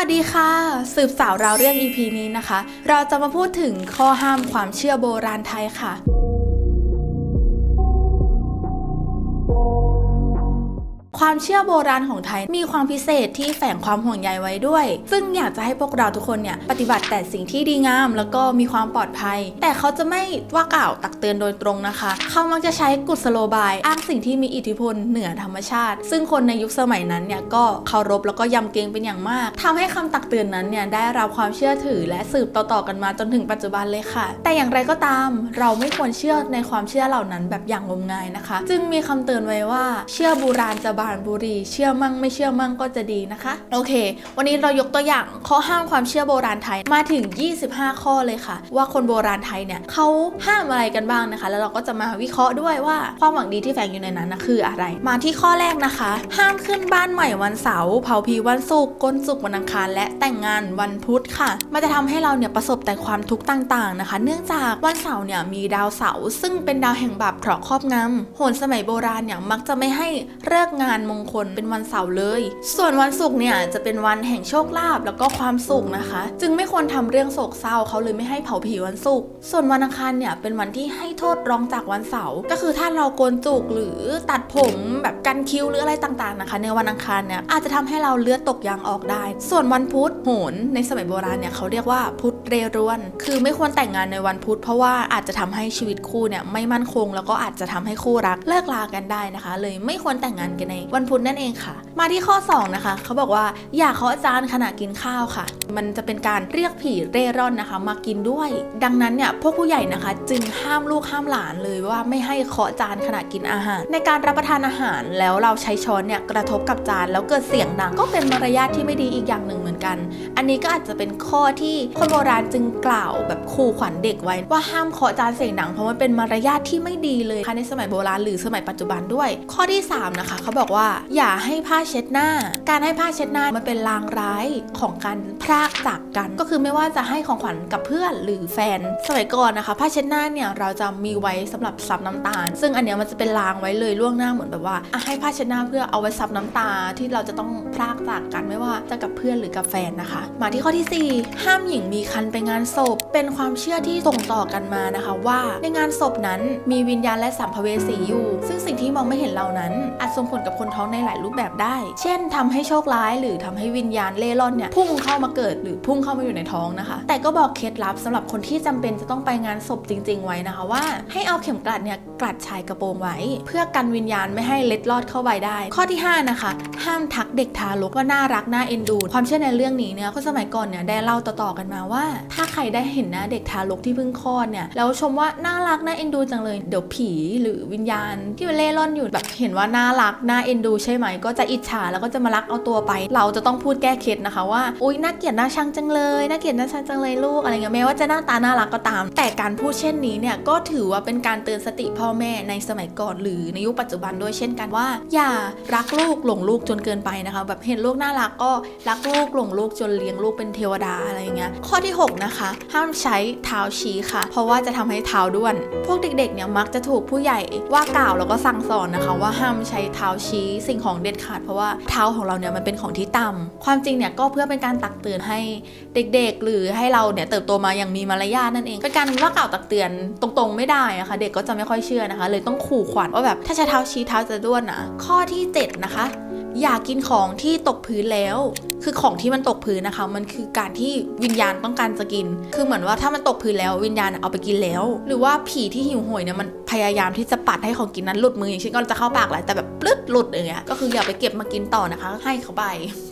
วัสดีค่ะสืบสาวราวเรื่อง EP นี้นะคะเราจะมาพูดถึงข้อห้ามความเชื่อโบราณไทยค่ะความเชื่อโบราณของไทยมีความพิเศษที่แฝงความห่วงใยไว้ด้วยซึ่งอยากจะให้พวกเราทุกคนเนี่ยปฏิบัติแต่สิ่งที่ดีงามแล้วก็มีความปลอดภัยแต่เขาจะไม่ว่ากล่าวตักเตือนโดยตรงนะคะเขามักจะใช้กุศโลบายอ้างสิ่งที่มีอิทธิพลเหนือธรรมชาติซึ่งคนในยุคสมัยนั้นเนี่ยก็เคารพแล้วก็ยำเกรงเป็นอย่างมากทำให้คำตักเตือนนั้นเนี่ยได้รับความเชื่อถือและสืบต่อๆกันมาจนถึงปัจจุบันเลยค่ะแต่อย่างไรก็ตามเราไม่ควรเชื่อในความเชื่อเหล่านั้นแบบอย่างงมงายนะคะจึงมีคำเตือนไว้ว่าเชื่อโบราณจะบานบุรีเชื่อมั่งไม่เชื่อมั่งก็จะดีนะคะโอเควันนี้เรายกตัวอย่างข้อห้ามความเชื่อโบราณไทยมาถึง25ข้อเลยค่ะว่าคนโบราณไทยเนี่ยเขาห้ามอะไรกันบ้างนะคะแล้วเราก็จะมาวิเคราะห์ด้วยว่าความหวังดีที่แฝงอยู่ในนั้นนะคืออะไรมาที่ข้อแรกนะคะห้ามขึ้นบ้านใหม่วันเสาร์เผาผีวันศุกร์กลศุกร์วันอังคารและแต่งงานวันพุธค่ะมันจะทำให้เราเนี่ยประสบแต่ความทุกข์ต่างๆนะคะเนื่องจากวันเสาร์เนี่ยมีดาวเสาร์ซึ่งเป็นดาวแห่งบาปเคราะห์ครอบงำโหรสมัยโบราณเนี่ยมักจะไม่ให้เลิกงานมงคลเป็นวันเสาร์เลยส่วนวันศุกร์เนี่ยจะเป็นวันแห่งโชคลาภแล้วก็ความสุขนะคะจึงไม่ควรทำเรื่องโศกเศร้าเขาเลยไม่ให้เผาผีวันศุกร์ส่วนวันอังคารเนี่ยเป็นวันที่ให้โทษรองจากวันเสาร์ก็คือถ้าเราโกนจุกหรือตัดผมแบบกันคิ้วหรืออะไรต่างๆนะคะในวันอังคารเนี่ยอาจจะทำให้เราเลือดตกยางออกได้ส่วนวันพุธโหรในสมัยโบราณเนี่ยเขาเรียกว่าพุธเรรวนคือไม่ควรแต่งงานในวันพุธเพราะว่าอาจจะทำให้ชีวิตคู่เนี่ยไม่มั่นคงแล้วก็อาจจะทำให้คู่รักเลิกลากันได้นะคะเลยไม่ควรแต่งงานกันในวันพุธนั่นเองค่ะมาที่ข้อ2นะคะเขาบอกว่าอย่าเคาะจานขณะกินข้าวค่ะมันจะเป็นการเรียกผีเร่ร่อนนะคะมากินด้วยดังนั้นเนี่ยพวกผู้ใหญ่นะคะจึงห้ามลูกห้ามหลานเลยว่าไม่ให้เคาะจานขณะกินอาหารในการรับประทานอาหารแล้วเราใช้ช้อนเนี่ยกระทบกับจานแล้วเกิดเสียงดังก็เป็นมารยาทที่ไม่ดีอีกอย่างหนึ่งเหมือนกันอันนี้ก็อาจจะเป็นข้อที่คนโบราณจึงกล่าวแบบขู่ขวัญเด็กไว้ว่าห้ามเคาะจานเสียงดังเพราะมันเป็นมารยาทที่ไม่ดีเลยค่ะในสมัยโบราณหรือสมัยปัจจุบันด้วยข้อที่3นะคะเขาบอกว่าอย่าให้ผ้าเช็ดหน้าการให้ผ้าเช็ดหน้ามันเป็นลางร้ายของการพรากจากกันก็คือไม่ว่าจะให้ของขวัญกับเพื่อนหรือแฟนสมัยก่อนนะคะผ้าเช็ดหน้าเนี่ยเราจะมีไว้สำหรับซับน้ำตาซึ่งอันเนี้ยมันจะเป็นลางไว้เลยล่วงหน้าเหมือนแบบว่าให้ผ้าเช็ดหน้าเพื่อเอาไว้ซับน้ำตาที่เราจะต้องพรากจากกันไม่ว่าจะกับเพื่อนหรือกับแฟนนะคะมาที่ข้อที่4ห้ามหญิงมีคันไปงานศพเป็นความเชื่อที่ส่งต่อกันมานะคะว่าในงานศพนั้นมีวิญญาณและสัมภเวสีอยู่ซึ่งสิ่งที่มองไม่เห็นเหล่านั้นอาจส่งผลกับคนท้องในหลายรูปแบบได้เช่นทำให้โชคร้ายหรือทำให้วิญญาณเล่ร่อนเนี่ยพุ่งเข้ามาเกิดหรือพุ่งเข้ามาอยู่ในท้องนะคะแต่ก็บอกเคล็ดลับสำหรับคนที่จำเป็นจะต้องไปงานศพจริงๆไว้นะคะว่าให้เอาเข็มกลัดเนี่ยกลัดชายกระโปรงไว้เพื่อกันวิญญาณไม่ให้เล็ดลอดเข้าไปได้ข้อที่5นะคะห้ามทักเด็กทารกว่าน่ารักน่าเอ็นดูความเชื่อในเรื่องนี้เนี่ยคนสมัยก่อนเนี่ยได้เล่าต่อๆกันมาว่าถ้าใครได้เห็นหน้าเด็กทารกที่เพิ่งคลอดเนี่ยแล้วชมว่าน่ารักน่าเอ็นดูจังเลยเดี๋ยวผีหรือวิญญาณที่มันเล่ร่อนอยู่แบบเห็นว่าน่ารักน่าเอ็นดูใช่ไหมก็จะอิจฉาแล้วก็จะมารักเอาตัวไปเราจะต้องพูดแก้เคล็ดนะคะว่าอุ๊ยน่าเกลียดน่าชังจังเลยน่าเกลียดน่าชังจังเลยลูกอะไรเงี้ยแม้ว่าจะหน้าตาน่ารักก็ตามแต่การพูดเช่นนี้เนี่ยก็ถือว่าเป็นการเตือนสติพ่อแม่ในสมัยก่อนหรือในยุคปัจจุบันด้วยเช่นกันว่าอย่ารักลูกหลงลูกจนเกินไปนะคะแบบเห็นลูกน่ารักก็รักลูกหลงลูกจนเลี้ยงลูกเป็นเทวดาอะไรเงี้ยข้อที่6นะคะห้ามใช้เท้าชี้ค่ะเพราะว่าจะทำให้เท้าด้วนพวกเด็กๆเนี่ยมักจะถูกผู้ใหญ่ว่ากล่าวแล้วก็สั่งสอนนะคะว่าห้ามใช้เท้าชี้สิ่งของเด็ดขาดเพราะว่าเท้าของเราเนี่ยมันเป็นของที่ต่ำความจริงเนี่ยก็เพื่อเป็นการตักเตือนให้เด็กๆหรือให้เราเนี่ยเติบโตมาอย่างมีมารยาทนั่นเองเป็นการว่ากล่าวตักเตือนตรงๆไม่ได้อะค่ะเด็กก็จะไม่ค่อยเชื่อนะคะเลยต้องขู่ขวัญว่าแบบถ้าใช้เท้าชี้เท้าจะด้วนนะข้อที่7นะคะอย่ากินของที่ตกพื้นแล้วคือของที่มันตกพื้นนะคะมันคือการที่วิญญาณต้องการจะกินคือเหมือนว่าถ้ามันตกพื้นแล้ววิญญาณเอาไปกินแล้วหรือว่าผีที่หิวโหยเนี่ยมันพยายามที่จะปัดให้ของกินนั้นหลุดมืออย่างเช่นก็จะเข้าปากแหละแต่แบบปลึดหลุดอย่างเงี้ยก็คืออย่าไปเก็บมากินต่อนะคะให้เขาไป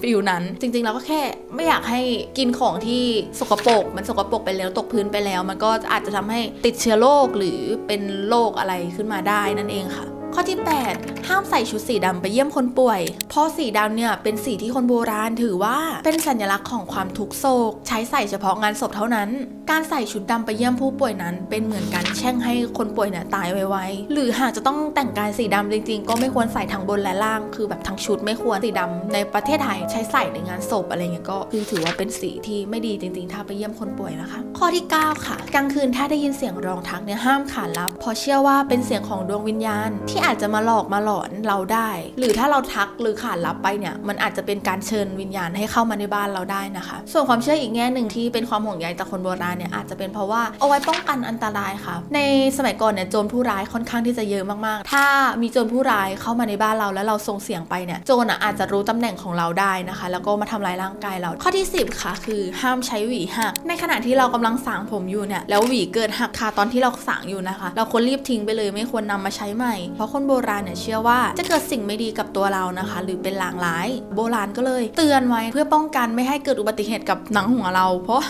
ฟิวนั้นจริงๆเราก็แค่ไม่อยากให้กินของที่สกปรกมันสกปรกไปแล้วตกพื้นไปแล้วมันก็อาจจะทำให้ติดเชื้อโรคหรือเป็นโรคอะไรขึ้นมาได้นั่นเองค่ะข้อที่8ห้ามใส่ชุดสีดำไปเยี่ยมคนป่วยเพราะสีดำเนี่ยเป็นสีที่คนโบราณถือว่าเป็นสัญลักษณ์ของความทุกข์โศกใช้ใส่เฉพาะงานศพเท่านั้นการใส่ชุดดำไปเยี่ยมผู้ป่วยนั้นเป็นเหมือนการแช่งให้คนป่วยเนี่ยตายไวๆหรือหากจะต้องแต่งกายสีดำจริงๆก็ไม่ควรใส่ทั้งบนและล่างคือแบบทั้งชุดไม่ควรสีดำในประเทศไทยใช้ใส่ในงานศพอะไรเงี้ยก็คือถือว่าเป็นสีที่ไม่ดีจริงๆถ้าไปเยี่ยมคนป่วยนะคะข้อที่9ค่ะกลางคืนถ้าได้ยินเสียงร้องทักเนี่ยห้ามขานรับเพราะเชื่อว่าเป็นเสียงของดวงวิญญาณที่ อาจจะมาหลอกมาหลอนเราได้หรือถ้าเราทักหรือขานรับไปเนี่ยมันอาจจะเป็นการเชิญวิญญาณให้เข้ามาในบ้านเราได้นะคะส่วนความเชื่ออีกแง่หนึ่งที่เป็นความห่วงใยจากคนโบราณเนี่ยอาจจะเป็นเพราะว่าเอาไว้ป้องกันอันตรายค่ะในสมัยก่อนเนี่ยโจรผู้ร้ายค่อนข้างที่จะเยอะมากๆถ้ามีโจรผู้ร้ายเข้ามาในบ้านเราแล้วเราส่งเสียงไปเนี่ยโจรอาจจะรู้ตำแหน่งของเราได้นะคะแล้วก็มาทำลายร่างกายเราข้อที่10ค่ะคือห้ามใช้หวีหักในขณะที่เรากำลังสางผมอยู่เนี่ยแล้วหวีเกิดหักคาตอนที่เราสางอยู่นะคะเราควรรีบทิ้งไปเลยไม่ควรนำมาใช้ใหม่เพราะคนโบราณเนี่ยเชื่อว่าจะเกิดสิ่งไม่ดีกับตัวเรานะคะหรือเป็นลางร้ายโบราณก็เลยเตือนไว้เพื่อป้องกันไม่ให้เกิดอุบัติเหตุกับหนังหัวเราเพราะ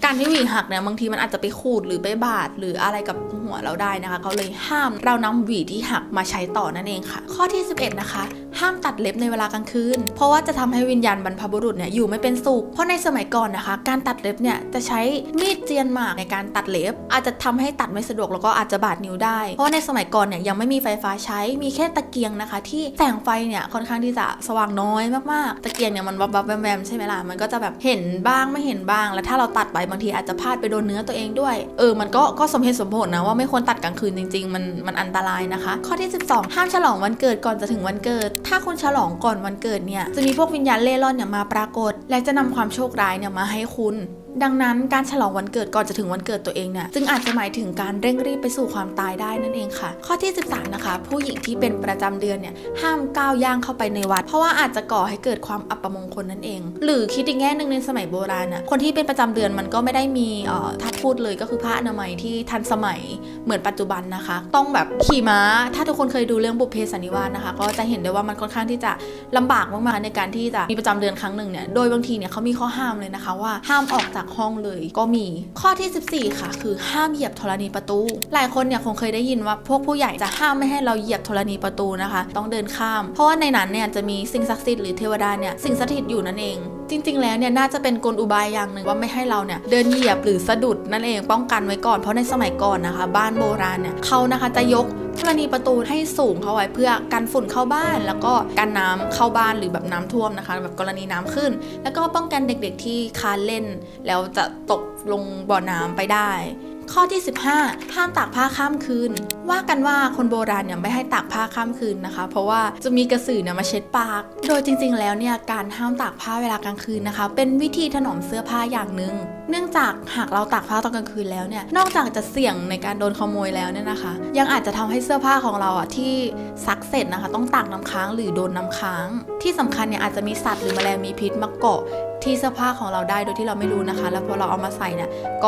การที่หวีหักเนี่ยบางทีมันอาจจะไปขูดหรือไปบาดหรืออะไรกับหัวเราได้นะคะเขาเลยห้ามเรานำหวีที่หักมาใช้ต่อนั่นเองค่ะข้อที่11นะคะห้ามตัดเล็บในเวลากลางคืนเพราะว่าจะทำให้วิญญาณบรรพบุรุษเนี่ยอยู่ไม่เป็นสุขเพราะในสมัยก่อนนะคะการตัดเล็บเนี่ยจะใช้มีดเจียนหมากในการตัดเล็บอาจจะทำให้ตัดไม่สะดวกแล้วก็อาจจะบาดนิ้วได้เพราะในสมัยก่อนเนี่ยยังไม่มีไฟฟ้าใช้มีแค่ตะเกียงนะคะที่แสงไฟเนี่ยค่อนข้างที่จะสว่างน้อยมากๆตะเกียงเนี่ยมันวับๆแวมๆใช่ไหมล่ะมันก็จะแบบเห็นบ้างไม่เห็นบ้างแล้วถ้าเราตัดไปบางทีอาจจะพลาดไปโดนเนื้อตัวเองด้วยมันก็สมเหตุสมผลนะว่าไม่ควรตัดกลางคืนจริงๆมันอันตรายนะคะข้อที่12ห้ามฉลองวันเกิดก่อนจะถึงวันเกิดถ้าคุณฉลองก่อนวันเกิดเนี่ยจะมีพวกวิญญาณเล่ร่อนเนี่ยมาปรากฏและจะนำความโชคร้ายเนี่ยมาให้คุณดังนั้นการฉลองวันเกิดก่อนจะถึงวันเกิดตัวเองเนี่ยจึงอาจจะหมายถึงการเร่งรีบไปสู่ความตายได้นั่นเองค่ะข้อที่13นะคะผู้หญิงที่เป็นประจำเดือนเนี่ยห้ามก้าวย่างเข้าไปในวัดเพราะว่าอาจจะก่อให้เกิดความอัปมงคลนั่นเองหรือคิดอีกแง่นึงในสมัยโบราณน่ะคนที่เป็นประจำเดือนมันก็ไม่ได้มีถ้าพูดเลยก็คือผ้าอนามัยที่ทันสมัยเหมือนปัจจุบันนะคะต้องแบบขี่ม้าถ้าทุกคนเคยดูเรื่องบุพเพสันนิวาสนะคะก็จะเห็นได้ว่ามันค่อนข้างที่จะลำบากมากๆในการที่จะมีประจำเดือนครั้งหนึ่งเนี่ยโดยบางทีเนี่ยเขามีข้อห้ามเลยนะคะว่าห้ามออกจากห้องเลยก็มีข้อที่14ค่ะคือห้ามเหยียบธรณีประตูหลายคนเนี่ยคงเคยได้ยินว่าพวกผู้ใหญ่จะห้ามไม่ให้เราเหยียบธรณีประตูนะคะต้องเดินข้ามเพราะว่าในนั้นเนี่ยจะมีสิ่งศักดิ์สิทธิ์หรือเทวดาเนี่ยสิ่งสถิตอยู่นั่นเองจริงๆแล้วเนี่ยน่าจะเป็นกลอุบายอย่างหนึ่งว่าไม่ให้เราเนี่ยเดินเหยียบหรือสะดุดนั่นเองป้องกันไว้ก่อนเพราะในสมัยก่อนนะคะบ้านโบราณเนี่ยเขานะคะจะยกธรณีประตูให้สูงเข้าไว้เพื่อกันฝุ่นเข้าบ้านแล้วก็กันน้ำเข้าบ้านหรือแบบน้ำท่วมนะคะแบบกรณีน้ำขึ้นแล้วก็ป้องกันเด็กๆที่คลานเล่นแล้วจะตกลงบ่อน้ำไปได้ข้อที่15ห้ามตากผ้าข้ามคืนว่ากันว่าคนโบราณเนี่ยไม่ให้ตากผ้าข้ามคืนนะคะเพราะว่าจะมีกระสือเนี่ยมาเช็ดปากโดยจริงๆแล้วเนี่ยการห้ามตากผ้าเวลากลางคืนนะคะเป็นวิธีถนอมเสื้อผ้าอย่างหนึ่งเนื่องจากหากเราตากผ้าตอนกลางคืนแล้วเนี่ยนอกจากจะเสี่ยงในการโดนขโมยแล้วเนี่ยนะคะยังอาจจะทำให้เสื้อผ้าของเราที่ซักเสร็จนะคะต้องตากน้ำค้างหรือโดนน้ำค้างที่สำคัญเนี่ยอาจจะมีสัตว์หรือแมลงมีพิษมาเกาะที่เสื้อผ้าของเราได้โดยที่เราไม่รู้นะคะแล้วพอเราเอามาใส่เนี่ยก็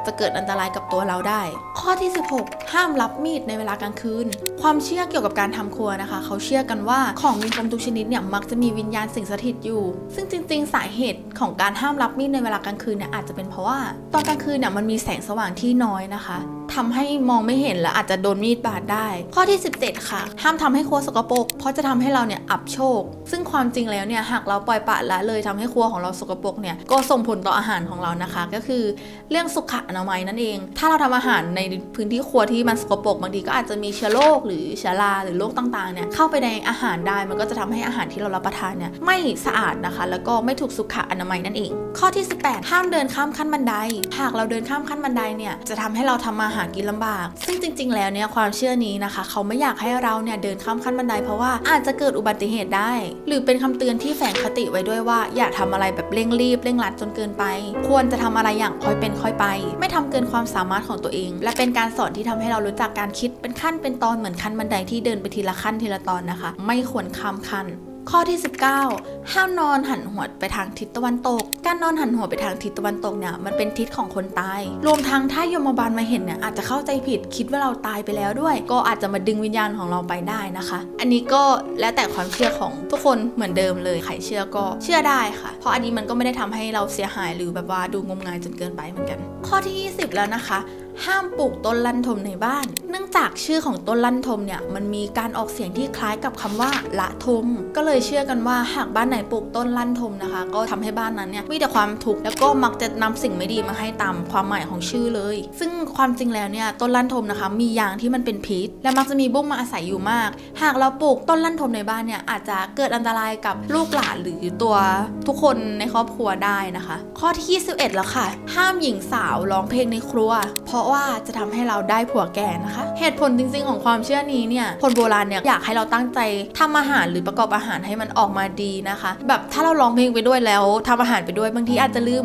จะเกิดอันตรายกับตัวเราได้ข้อที่16ห้ามรับมีดในเวลากลางคืนความเชื่อเกี่ยวกับการทำครัวนะคะเขาเชื่อกันว่าของมีคมทุกชนิดเนี่ยมักจะมีวิญญาณสิงสถิตอยู่ซึ่งจริงๆสาเหตุของการห้ามรับมีดในเวลากลางคืนเนี่ยอาจจะเป็นเพราะว่าตอนกลางคืนเนี่ยมันมีแสงสว่างที่น้อยนะคะทำให้มองไม่เห็นและอาจจะโดนมีดบาดได้ข้อที่17ค่ะห้ามทำให้ครัวสกปรกเพราะจะทำให้เราเนี่ยอับโชคซึ่งความจริงแล้วเนี่ยหากเราปล่อยปละละเลยทำให้ครัวของเราสกปรกเนี่ยก็ส่งผลต่ออาหารของเรานะคะก็คือเรื่องสุขอนามัยนั่นเองถ้าเราทำอาหารในพื้นที่ครัวที่มันสกปรกบางทีก็อาจจะมีเชื้อโรคหรือเชื้อราหรือโรคต่างๆเนี่ยเข้าไปในอาหารได้มันก็จะทำให้อาหารที่เรารับประทานเนี่ยไม่สะอาดนะคะแล้วก็ไม่ถูกสุขอนามัยนั่นเองข้อที่18ห้ามเดินข้ามขั้นบันไดหากเราเดินข้ามขั้นบันไดเนี่ยจะทำให้เราทำมาหากินลำบากซึ่งจริงๆแล้วเนี่ยความเชื่อนี้นะคะเขาไม่อยากให้เราเนี่ยเดินข้ามขั้นบันไดเพราะว่าอาจจะเกิดอุบัติเหตุได้หรือเป็นคำเตือนที่แฝงคติไว้ด้วยว่าอย่าทำอะไรแบบเร่งรีบเร่งรัดจนเกินไปควรจะทำอะไรอย่างค่อยเป็นค่อยไปไม่ทำเกินความสามารถของตัวเองและเป็นการสอนที่ทำให้เรารู้จักการคิดเป็นขั้นเป็นตอนเหมือนขั้นบันไดที่เดินไปทีละขั้นทีละตอนนะคะไม่ควรข้ามขั้นข้อที่19ห้ามนอนหันหัวไปทางทิศตะวันตกการนอนหันหัวไปทางทิศตะวันตกเนี่ยมันเป็นทิศของคนตายรวมทั้งถ้ายมบาลมาเห็นเนี่ยอาจจะเข้าใจผิดคิดว่าเราตายไปแล้วด้วยก็อาจจะมาดึงวิญญาณของเราไปได้นะคะอันนี้ก็แล้วแต่ความเชื่อของทุกคนเหมือนเดิมเลยใครเชื่อก็เชื่อได้ค่ะเพราะอันนี้มันก็ไม่ได้ทำให้เราเสียหายหรือแบบว่าดูงมงายจนเกินไปเหมือนกันข้อที่20แล้วนะคะห้ามปลูกต้นลั่นทมในบ้านเนื่องจากชื่อของต้นลั่นทมเนี่ยมันมีการออกเสียงที่คล้ายกับคำว่าละทมก็เลยเชื่อกันว่าหากบ้านไหนปลูกต้นลั่นทมนะคะก็ทำให้บ้านนั้นเนี่ยมีแต่ความทุกข์แล้วก็มักจะนำสิ่งไม่ดีมาให้ตามความหมายของชื่อเลยซึ่งความจริงแล้วเนี่ยต้นลั่นทมนะคะมียางที่มันเป็นพิษและมักจะมีบุ้งมาอาศัยอยู่มากหากเราปลูกต้นลั่นทมในบ้านเนี่ยอาจจะเกิดอันตรายกับลูกหลานหรือตัวทุกคนในครอบครัวได้นะคะข้อที่21แล้วค่ะห้ามหญิงสาวร้องเพลงในครัวเพราะ ราะว่าจะทำให้เราได้ผัวแก่นะคะเหตุผลจริงๆของความเชื่อนี้เนี่ยคนโบราณเนี่ยอยากให้เราตั้งใจทำอาหารหรือประกอบอาหารให้มันออกมาดีนะคะแบบถ้าเราร้องเพลงไปด้วยแล้วทำอาหารไปด้วยบางทีอาจจะลืม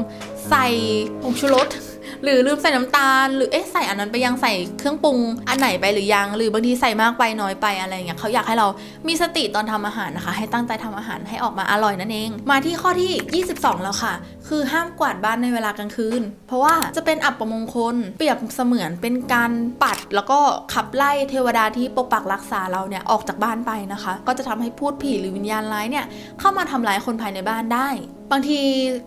ใส่ผงชูรสหรือลืมใส่น้ำตาลหรือใส่อันนั้นไปยังใส่เครื่องปรุงอันไหนไปหรือยังหรือบางทีใส่มากไปน้อยไปอะไรเงี้ยเขาอยากให้เรามีสติตอนทำอาหารนะคะให้ตั้งใจทำอาหารให้ออกมาอร่อยนั่นเองมาที่ข้อที่22แล้วค่ะคือห้ามกวาดบ้านในเวลากลางคืนเพราะว่าจะเป็นอัปมงคลเปรียบเสมือนเป็นการปัดแล้วก็ขับไล่เทวดาที่ปกปักรักษาเราเนี่ยออกจากบ้านไปนะคะก็จะทำให้พูดผีหรือวิญญาณร้ายเนี่ยเข้ามาทำร้ายคนภายในบ้านได้บางที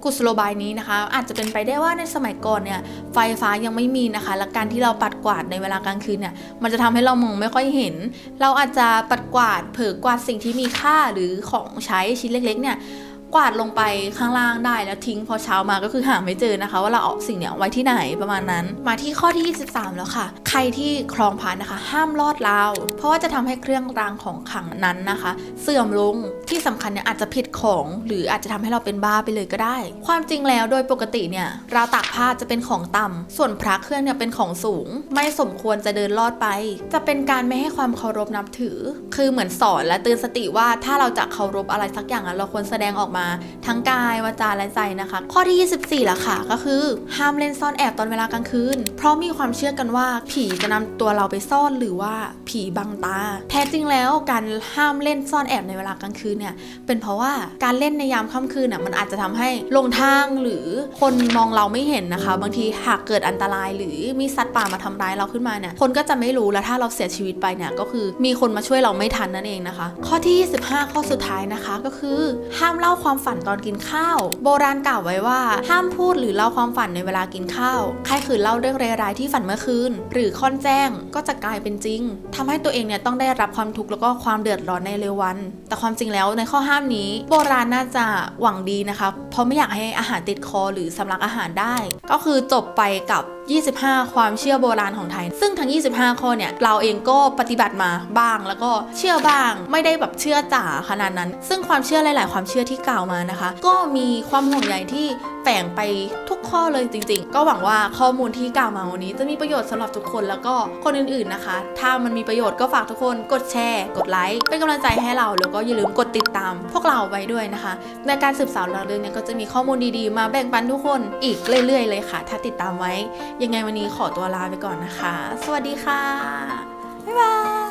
กุศโลบายนี้นะคะอาจจะเป็นไปได้ว่าในสมัยก่อนเนี่ยไฟฟ้ายังไม่มีนะคะและการที่เราปัดกวาดในเวลากลางคืนเนี่ยมันจะทำให้เรามองไม่ค่อยเห็นเราอาจจะปัดกวาดเผลอกวาดสิ่งที่มีค่าหรือของใช้ชิ้นเล็กๆเนี่ยกวาดลงไปข้างล่างได้แล้วทิ้งพอเช้ามาก็คือหาไม่เจอนะคะว่าเราเอาสิ่งเนี้ยไว้ที่ไหนประมาณนั้นมาที่ข้อที่23แล้วค่ะใครที่ครองพระนะคะห้ามลอดราวเพราะว่าจะทำให้เครื่องรางของขลังนั้นนะคะเสื่อมลงที่สำคัญเนี่ยอาจจะผิดของหรืออาจจะทำให้เราเป็นบ้าไปเลยก็ได้ความจริงแล้วโดยปกติเนี่ยราวตากผ้าจะเป็นของต่ำส่วนพระเครื่องเนี่ยเป็นของสูงไม่สมควรจะเดินลอดไปจะเป็นการไม่ให้ความเคารพนับถือคือเหมือนสอนและเตือนสติว่าถ้าเราจะเคารพอะไรสักอย่างเราควรแสดงออกมาทั้งกายวาจาและใจนะคะข้อที่24ละค่ะก็คือห้ามเล่นซ่อนแอบตอนเวลากลางคืนเพราะมีความเชื่อกันว่าผีจะนำตัวเราไปซ่อนหรือว่าผีบังตาแท้จริงแล้วการห้ามเล่นซ่อนแอบในเวลากลางคืนเนี่ยเป็นเพราะว่าการเล่นในยามค่ำคืนน่ะมันอาจจะทำให้หลงทางหรือคนมองเราไม่เห็นนะคะบางทีหากเกิดอันตรายหรือมีสัตว์ป่ามาทำร้ายเราขึ้นมาเนี่ยคนก็จะไม่รู้แล้วถ้าเราเสียชีวิตไปเนี่ยก็คือมีคนมาช่วยเราไม่ทันนั่นเองนะคะข้อที่25ข้อสุดท้ายนะคะก็คือห้ามเล่าความฝันตอนกินข้าวโบราณกล่าวไว้ว่าห้ามพูดหรือเล่าความฝันในเวลากินข้าวใครขืนเล่าเรื่องร้ายๆที่ฝันเมื่อคืนหรือค่อนแจ้งก็จะกลายเป็นจริงทำให้ตัวเองเนี่ยต้องได้รับความทุกข์แล้วก็ความเดือดร้อนในเร็ววันแต่ความจริงแล้วในข้อห้ามนี้โบราณน่าจะหวังดีนะคะเพราะไม่อยากให้อาหารติดคอหรือสำลักอาหารได้ก็คือจบไปกับ25ความเชื่อโบราณของไทยซึ่งทั้ง25ข้อเนี่ยเราเองก็ปฏิบัติมาบ้างแล้วก็เชื่อบ้างไม่ได้แบบเชื่อจ๋าขนาดนั้นซึ่งความเชื่อหลายๆความเชื่อที่กล่าวมานะคะก็มีความห่วงใยที่แฝงไปทุกข้อเลยจริงๆก็หวังว่าข้อมูลที่กล่าวมาวันนี้จะมีประโยชน์สำหรับทุกคนแล้วก็คนอื่นๆนะคะถ้ามันมีประโยชน์ก็ฝากทุกคนกดแชร์กดไลค์เป็นกำลังใจให้เราแล้วก็อย่าลืมกดติดตามพวกเราไว้ด้วยนะคะในการสืบสาวเราเรื่องนี้ก็จะมีข้อมูลดีๆมาแบ่งปันทุกคนอีกเรื่อยๆเลยค่ะถ้าติดตามไว้ยังไงวันนี้ขอตัวลาไปก่อนนะคะสวัสดีค่ะบ๊ายบาย